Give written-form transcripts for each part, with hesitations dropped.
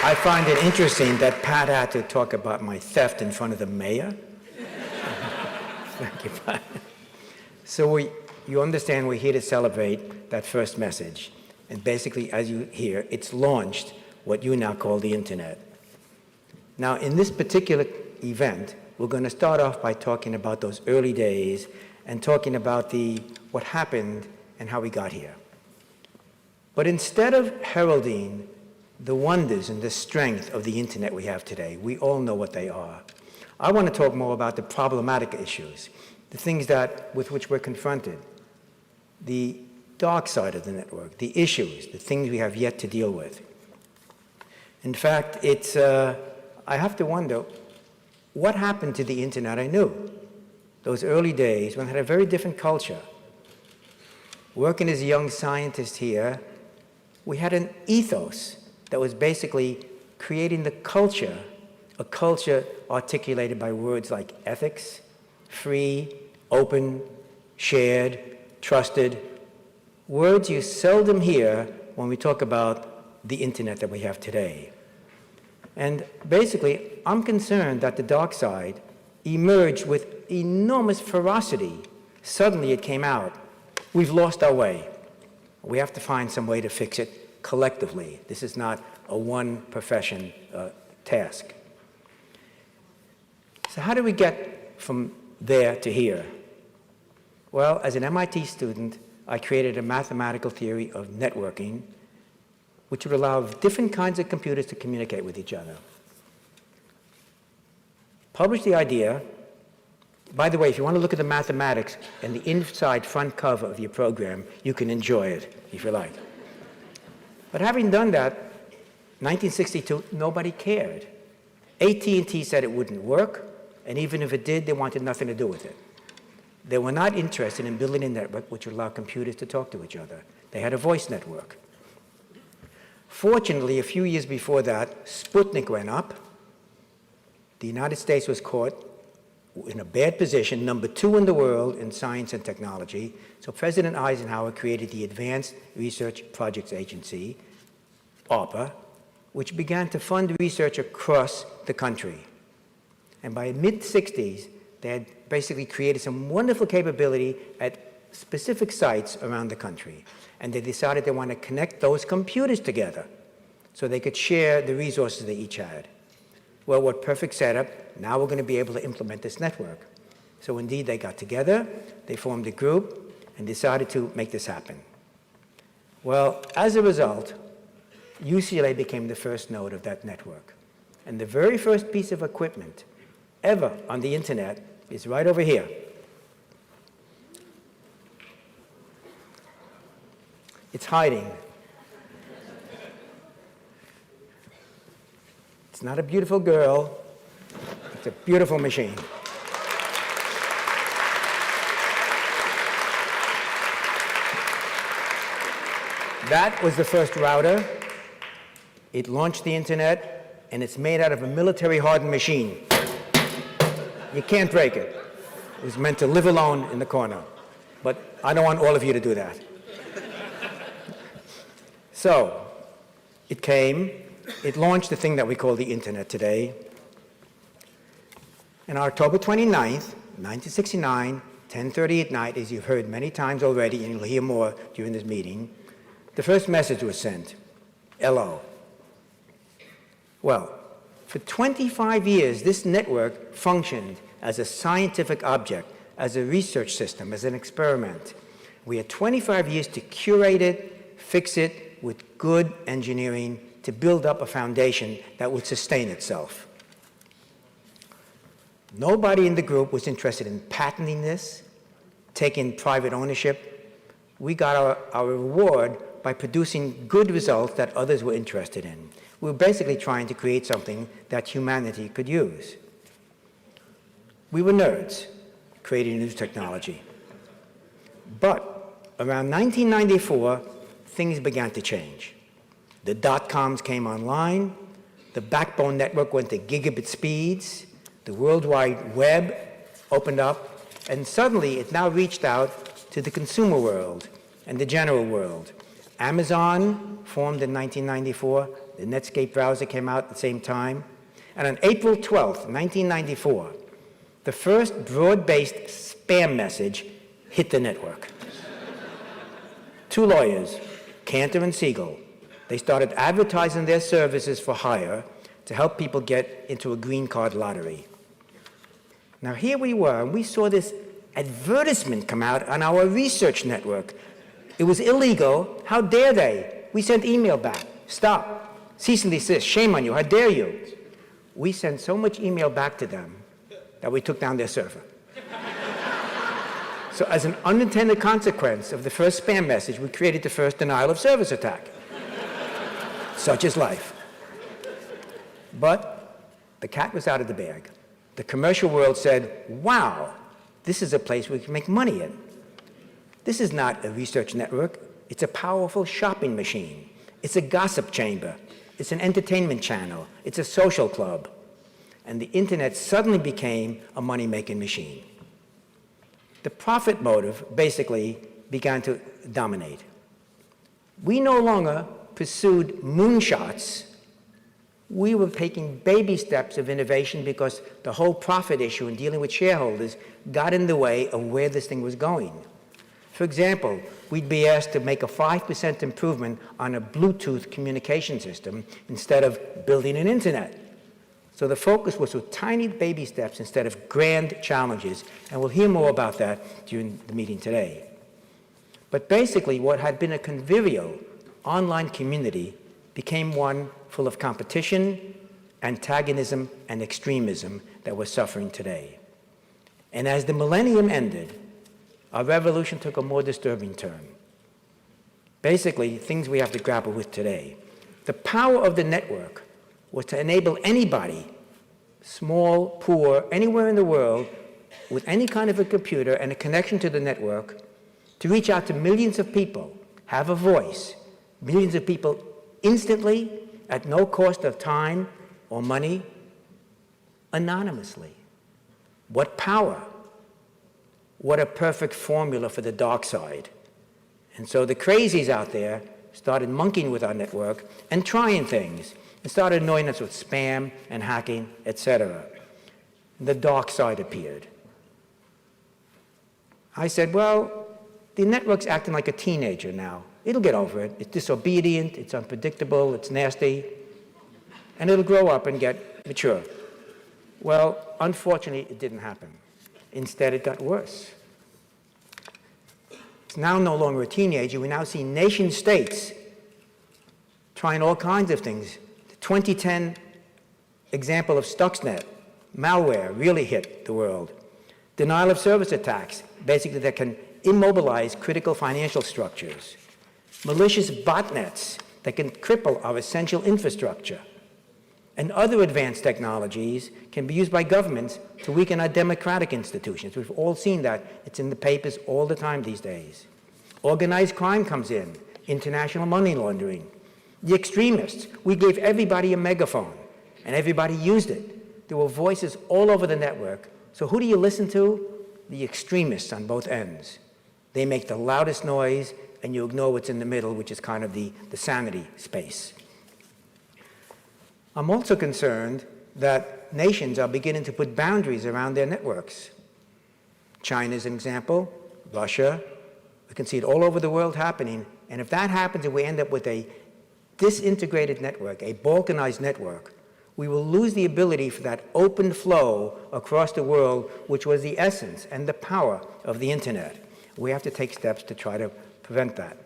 I find it interesting that Pat had to talk about my theft in front of the mayor. Thank you, Pat. So you understand we're here to celebrate that first message. And basically, as you hear, it's launched what you now call the Internet. Now, in this particular event, we're going to start off by talking about those early days and talking about what happened and how we got here. But instead of heralding the wonders and the strength of the Internet we have today, we all know what they are. I want to talk more about the problematic issues, the things with which we're confronted, the dark side of the network, the issues, the things we have yet to deal with. In fact, I have to wonder, what happened to the Internet I knew? Those early days when I had a very different culture. Working as a young scientist here, we had an ethos that was basically creating the culture, a culture articulated by words like ethics, free, open, shared, trusted, words you seldom hear when we talk about the Internet that we have today. And basically, I'm concerned that the dark side emerged with enormous ferocity. Suddenly it came out. We've lost our way. We have to find some way to fix it collectively. This is not a one profession task. So how do we get from there to here? Well, as an MIT student, I created a mathematical theory of networking, which would allow different kinds of computers to communicate with each other. Published the idea. By the way, if you want to look at the mathematics and the inside front cover of your program, you can enjoy it, if you like. But having done that, 1962, nobody cared. AT&T said it wouldn't work, and even if it did, they wanted nothing to do with it. They were not interested in building a network which would allow computers to talk to each other. They had a voice network. Fortunately, a few years before that, Sputnik went up. The United States was caught in a bad position, number 2 in the world in science and technology. So President Eisenhower created the Advanced Research Projects Agency, ARPA, which began to fund research across the country. And by mid-60s, they had basically created some wonderful capability at specific sites around the country. And they decided they want to connect those computers together so they could share the resources they each had. Well, what perfect setup. Now we're going to be able to implement this network. So indeed, they got together, they formed a group, and decided to make this happen. Well, as a result, UCLA became the first node of that network. And the very first piece of equipment ever on the Internet is right over here. It's hiding. It's not a beautiful girl. It's a beautiful machine. That was the first router. It launched the Internet, and it's made out of a military-hardened machine. You can't break it. It was meant to live alone in the corner. But I don't want all of you to do that. So it came. It launched the thing that we call the Internet today. And on October 29th, 1969, 10:30 at night, as you've heard many times already, and you'll hear more during this meeting, the first message was sent, LO. Well, for 25 years, this network functioned as a scientific object, as a research system, as an experiment. We had 25 years to curate it, fix it with good engineering, to build up a foundation that would sustain itself. Nobody in the group was interested in patenting this, taking private ownership. We got our reward by producing good results that others were interested in. We were basically trying to create something that humanity could use. We were nerds creating new technology. But around 1994, things began to change. The dot-coms came online, the backbone network went to gigabit speeds, the World Wide Web opened up, and suddenly it now reached out to the consumer world and the general world. Amazon formed in 1994, The Netscape browser came out at the same time. And on April 12th, 1994, the first broad-based spam message hit the network. Two lawyers, Cantor and Siegel, they started advertising their services for hire to help people get into a green card lottery. Now here we were, and we saw this advertisement come out on our research network. It was illegal. How dare they? We sent email back. Stop. Cease and desist. Shame on you. How dare you? We sent so much email back to them that we took down their server. So as an unintended consequence of the first spam message, we created the first denial of service attack. Such is life. But the cat was out of the bag. The commercial world said, wow, this is a place we can make money in. This is not a research network. It's a powerful shopping machine. It's a gossip chamber. It's an entertainment channel. It's a social club. And the internet suddenly became a money-making machine. The profit motive basically began to dominate. We no longer pursued moonshots. We were taking baby steps of innovation because the whole profit issue in dealing with shareholders got in the way of where this thing was going. For example, we'd be asked to make a 5% improvement on a Bluetooth communication system instead of building an internet. So the focus was with tiny baby steps instead of grand challenges, and we'll hear more about that during the meeting today. But basically, what had been a convivial online community became one full of competition, antagonism, and extremism that we're suffering today. And as the millennium ended, our revolution took a more disturbing turn. Basically, things we have to grapple with today. The power of the network was to enable anybody, small, poor, anywhere in the world, with any kind of a computer and a connection to the network, to reach out to millions of people, have a voice, millions of people instantly, at no cost of time or money, anonymously. What power! What a perfect formula for the dark side. And so the crazies out there started monkeying with our network and trying things, and started annoying us with spam and hacking, etc. The dark side appeared. I said, well, the network's acting like a teenager now. It'll get over it. It's disobedient, it's unpredictable, it's nasty, and it'll grow up and get mature. Well, unfortunately, it didn't happen. Instead, it got worse. It's now no longer a teenager. We now see nation states trying all kinds of things. The 2010 example of Stuxnet, malware, really hit the world. Denial of service attacks, basically that can immobilize critical financial structures. Malicious botnets that can cripple our essential infrastructure. And other advanced technologies can be used by governments to weaken our democratic institutions. We've all seen that. It's in the papers all the time these days. Organized crime comes in, international money laundering. The extremists, we gave everybody a megaphone, and everybody used it. There were voices all over the network. So who do you listen to? The extremists on both ends. They make the loudest noise, and you ignore what's in the middle, which is kind of the sanity space. I'm also concerned that nations are beginning to put boundaries around their networks. China's an example, Russia. We can see it all over the world happening. And if that happens and we end up with a disintegrated network, a balkanized network, we will lose the ability for that open flow across the world, which was the essence and the power of the internet. We have to take steps to try to prevent that.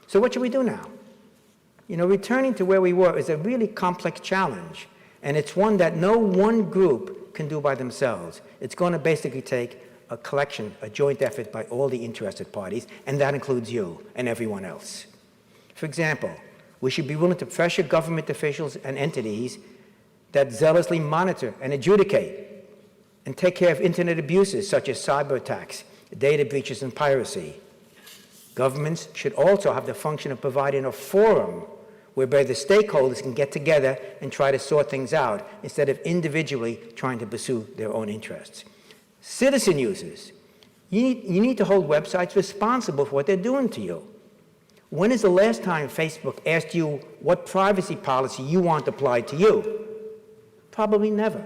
So what should we do now? You know, returning to where we were is a really complex challenge, and it's one that no one group can do by themselves. It's going to basically take a collection, a joint effort by all the interested parties, and that includes you and everyone else. For example, we should be willing to pressure government officials and entities that zealously monitor and adjudicate and take care of internet abuses such as cyber attacks, data breaches, and piracy. Governments should also have the function of providing a forum whereby the stakeholders can get together and try to sort things out instead of individually trying to pursue their own interests. Citizen users, you need to hold websites responsible for what they're doing to you. When is the last time Facebook asked you what privacy policy you want applied to you? Probably never.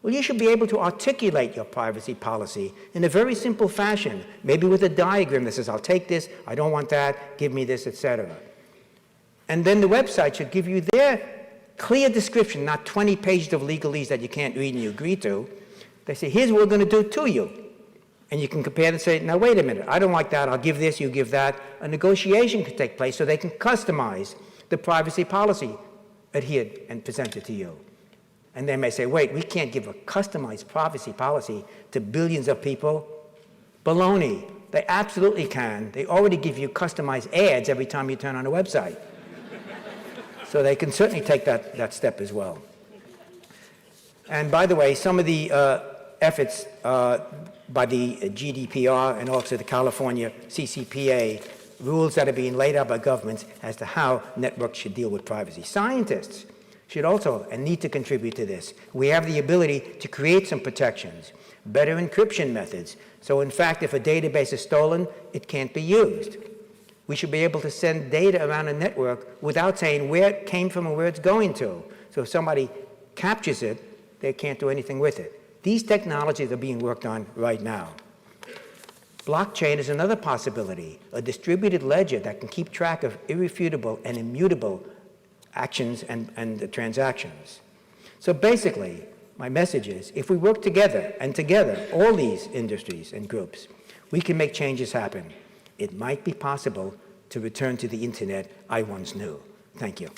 Well, you should be able to articulate your privacy policy in a very simple fashion, maybe with a diagram that says, I'll take this, I don't want that, give me this, etc. And then the website should give you their clear description, not 20 pages of legalese that you can't read and you agree to. They say, here's what we're going to do to you. And you can compare and say, now wait a minute, I don't like that, I'll give this, you give that. A negotiation could take place so they can customize the privacy policy adhered and presented to you. And they may say, wait, we can't give a customized privacy policy to billions of people. Baloney. They absolutely can. They already give you customized ads every time you turn on a website. So they can certainly take that step as well. And by the way, some of the efforts by the GDPR and also the California CCPA, rules that are being laid out by governments as to how networks should deal with privacy. Scientists should also and need to contribute to this. We have the ability to create some protections, better encryption methods. So in fact, if a database is stolen, it can't be used. We should be able to send data around a network without saying where it came from and where it's going to. So if somebody captures it, they can't do anything with it. These technologies are being worked on right now. Blockchain is another possibility, a distributed ledger that can keep track of irrefutable and immutable actions and transactions. So basically, my message is, if we work together, all these industries and groups, we can make changes happen. It might be possible to return to the internet I once knew. Thank you.